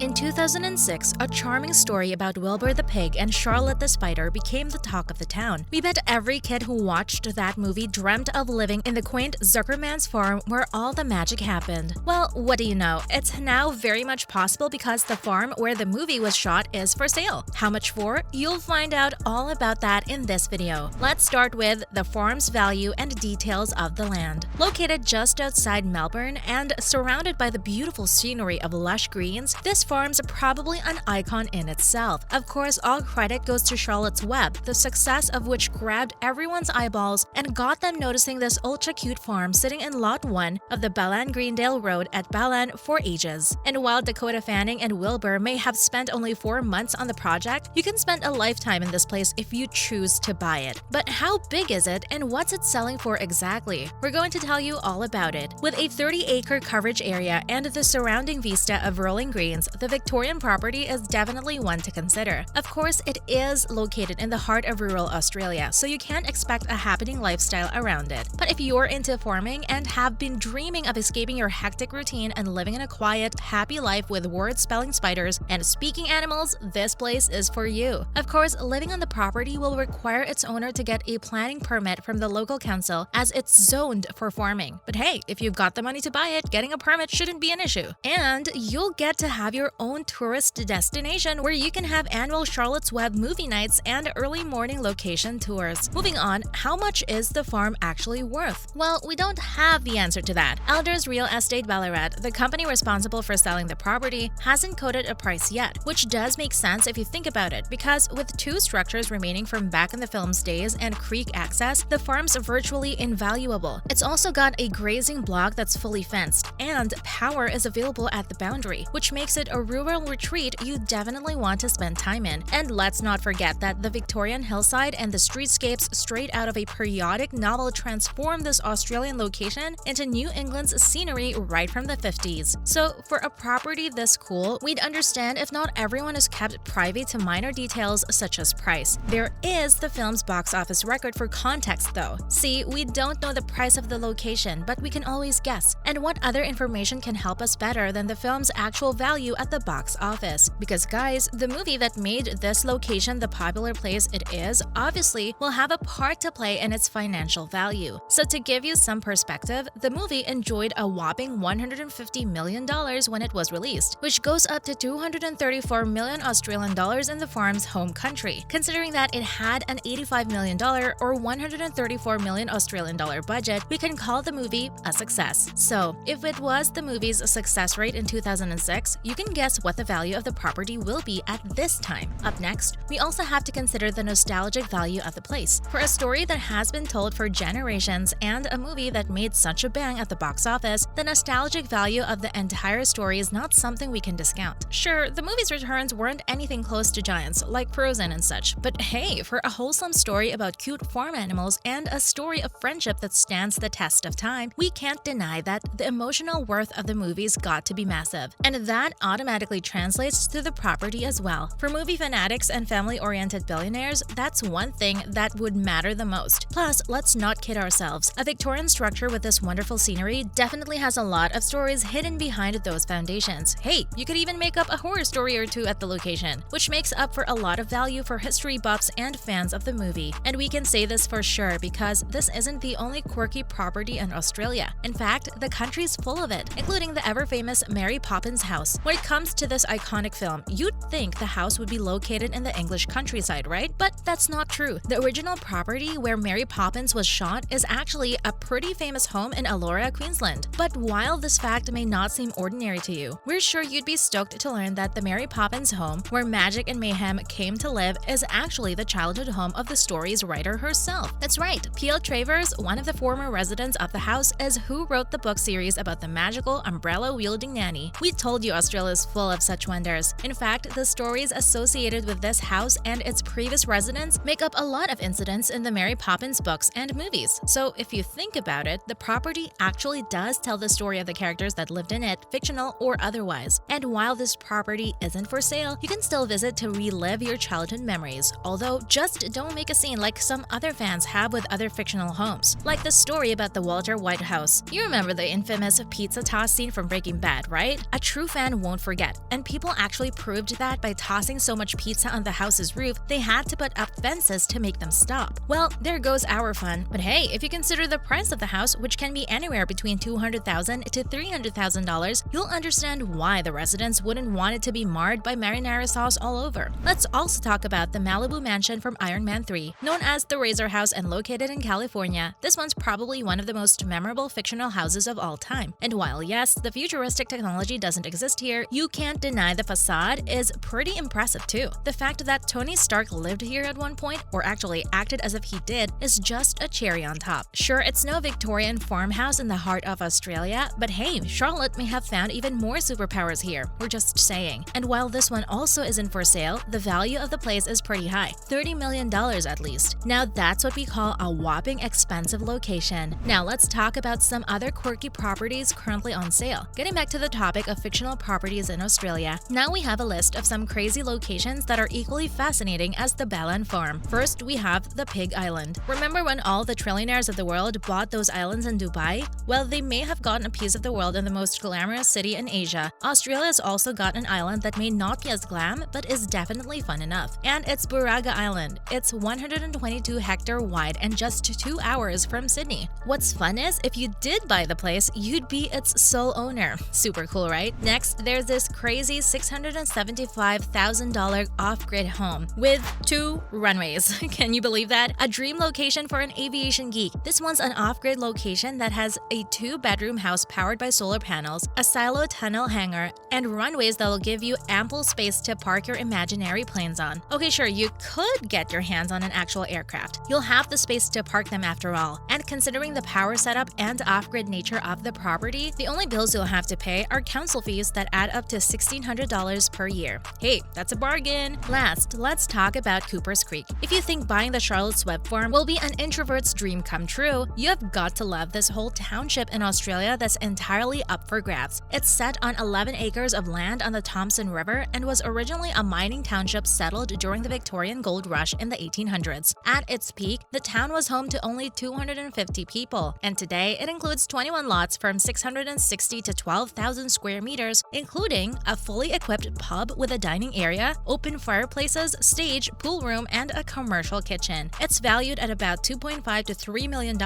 In 2006, a charming story about Wilbur the pig and Charlotte the spider became the talk of the town. We bet every kid who watched that movie dreamt of living in the quaint Zuckerman's farm where all the magic happened. Well, what do you know? It's now very much possible because the farm where the movie was shot is for sale. How much for? You'll find out all about that in this video. Let's start with the farm's value and details of the land. Located just outside Melbourne and surrounded by the beautiful scenery of lush greens, this farm's probably an icon in itself. Of course, all credit goes to Charlotte's Web, the success of which grabbed everyone's eyeballs and got them noticing this ultra-cute farm sitting in Lot 1 of the Greendale Road at Ballan for ages. And while Dakota Fanning and Wilbur may have spent only 4 months on the project, you can spend a lifetime in this place if you choose to buy it. But how big is it and what's it selling for exactly? We're going to tell you all about it. With a 30-acre coverage area and the surrounding vista of rolling greens, the Victorian property is definitely one to consider. Of course, it is located in the heart of rural Australia, so you can't expect a happening lifestyle around it. But if you're into farming and have been dreaming of escaping your hectic routine and living in a quiet, happy life with word-spelling spiders and speaking animals, this place is for you. Of course, living on the property will require its owner to get a planning permit from the local council as it's zoned for farming. But hey, if you've got the money to buy it, getting a permit shouldn't be an issue. And you'll get to have your own tourist destination where you can have annual Charlotte's Web movie nights and early morning location tours. Moving on, how much is the farm actually worth? Well, we don't have the answer to that. Elders Real Estate Ballarat, the company responsible for selling the property, hasn't quoted a price yet, which does make sense if you think about it, because with 2 structures remaining from back in the film's days and creek access, the farm's virtually invaluable. It's also got a grazing block that's fully fenced, and power is available at the boundary, which makes it a rural retreat you definitely want to spend time in. And let's not forget that the Victorian hillside and the streetscapes straight out of a periodic novel transform this Australian location into New England's scenery right from the 50s. So for a property this cool, we'd understand if not everyone is kept private to minor details such as price. There is the film's box office record for context though. See, we don't know the price of the location, but we can always guess. And what other information can help us better than the film's actual value at the box office? Because guys, the movie that made this location the popular place it is obviously will have a part to play in its financial value. So to give you some perspective, the movie enjoyed a whopping $150 million when it was released, which goes up to 234 million Australian dollars in the farm's home country. Considering that it had an $85 million or 134 million Australian dollar budget, we can call the movie a success. So if it was the movie's success rate in 2006, you can guess what the value of the property will be at this time. Up next, we also have to consider the nostalgic value of the place. For a story that has been told for generations and a movie that made such a bang at the box office, the nostalgic value of the entire story is not something we can discount. Sure, the movie's returns weren't anything close to giants like Frozen and such, but hey, for a wholesome story about cute farm animals and a story of friendship that stands the test of time, we can't deny that the emotional worth of the movie's got to be massive. And that automatically translates to the property as well. For movie fanatics and family-oriented billionaires, that's one thing that would matter the most. Plus, let's not kid ourselves. A Victorian structure with this wonderful scenery definitely has a lot of stories hidden behind those foundations. Hey, you could even make up a horror story or two at the location, which makes up for a lot of value for history buffs and fans of the movie. And we can say this for sure because this isn't the only quirky property in Australia. In fact, the country's full of it, including the ever-famous Mary Poppins house. When it comes to this iconic film, you'd think the house would be located in the English countryside, right? But that's not true. The original property where Mary Poppins was shot is actually a pretty famous home in Elora, Queensland. But while this fact may not seem ordinary to you, we're sure you'd be stoked to learn that the Mary Poppins home, where magic and mayhem came to live, is actually the childhood home of the story's writer herself. That's right, P.L. Travers, one of the former residents of the house, is who wrote the book series about the magical umbrella-wielding nanny. We told you Australia is full of such wonders. In fact, the stories associated with this house and its previous residents make up a lot of incidents in the Mary Poppins books and movies. So if you think about it, the property actually does tell the story of the characters that lived in it, fictional or otherwise. And while this property isn't for sale, you can still visit to relive your childhood memories. Although, just don't make a scene like some other fans have with other fictional homes. Like the story about the Walter White house. You remember the infamous pizza toss scene from Breaking Bad, right? A true fan won't forget. And people actually proved that by tossing so much pizza on the house's roof, they had to put up fences to make them stop. Well, there goes our fun. But hey, if you consider the price of the house, which can be anywhere between $200,000 to $300,000, you'll understand why the residents wouldn't want it to be marred by marinara sauce all over. Let's also talk about the Malibu mansion from Iron Man 3. Known as the Razor House and located in California, this one's probably one of the most memorable fictional houses of all time. And while yes, the futuristic technology doesn't exist here, you can't deny the facade is pretty impressive too. The fact that Tony Stark lived here at one point, or actually acted as if he did, is just a cherry on top. Sure, it's no Victorian farmhouse in the heart of Australia, but hey, Charlotte may have found even more superpowers here. We're just saying. And while this one also isn't for sale, the value of the place is pretty high, $30 million at least. Now that's what we call a whopping expensive location. Now let's talk about some other quirky properties currently on sale. Getting back to the topic of fictional properties in Australia, now we have a list of some crazy locations that are equally fascinating as the Balan Farm. First, we have the Pig Island. Remember when all the trillionaires of the world bought those islands in Dubai? Well, they may have gotten a piece of the world in the most glamorous city in Asia. Australia's also got an island that may not be as glam, but is definitely fun enough. And it's Buraga Island. It's 122 hectare wide and just 2 hours from Sydney. What's fun is, if you did buy the place, you'd be its sole owner. Super cool, right? Next, there's this crazy $675,000 off-grid home with 2 runways. Can you believe that? A dream location for an aviation geek. This one's an off-grid location that has a 2-bedroom house powered by solar panels, a silo tunnel hangar, and runways that will give you ample space to park your imaginary planes on. Okay, sure, you could get your hands on an actual aircraft. You'll have the space to park them after all. And considering the power setup and off-grid nature of the property, the only bills you'll have to pay are council fees that add up to $1,600 per year. Hey, that's a bargain! Last, let's talk about Cooper's Creek. If you think buying the Charlotte's Web farm will be an introvert's dream come true, you have got to love this whole township in Australia that's entirely up for grabs. It's set on 11 acres of land on the Thomson River and was originally a mining township settled during the Victorian gold rush in the 1800s. At its peak, the town was home to only 250 people, and today it includes 21 lots from 660 to 12,000 square meters, including a fully equipped pub with a dining area, open fireplaces, stage, pool room, and a commercial kitchen. It's valued at about $2.5 to $3 million.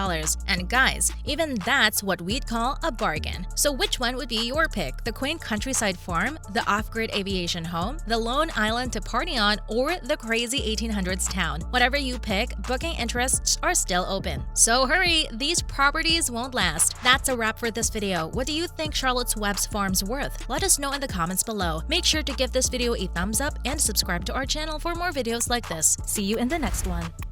And guys, even that's what we'd call a bargain. So which one would be your pick? The quaint countryside farm, the off-grid aviation home, the lone island to party on, or the crazy 1800s town? Whatever you pick, booking interests are still open. So hurry, these properties won't last. That's a wrap for this video. What do you think Charlotte's Web's farm's worth? Let us know in the comments below. Make sure to give this video a thumbs up and subscribe to our channel for more videos like this. See you in the next one.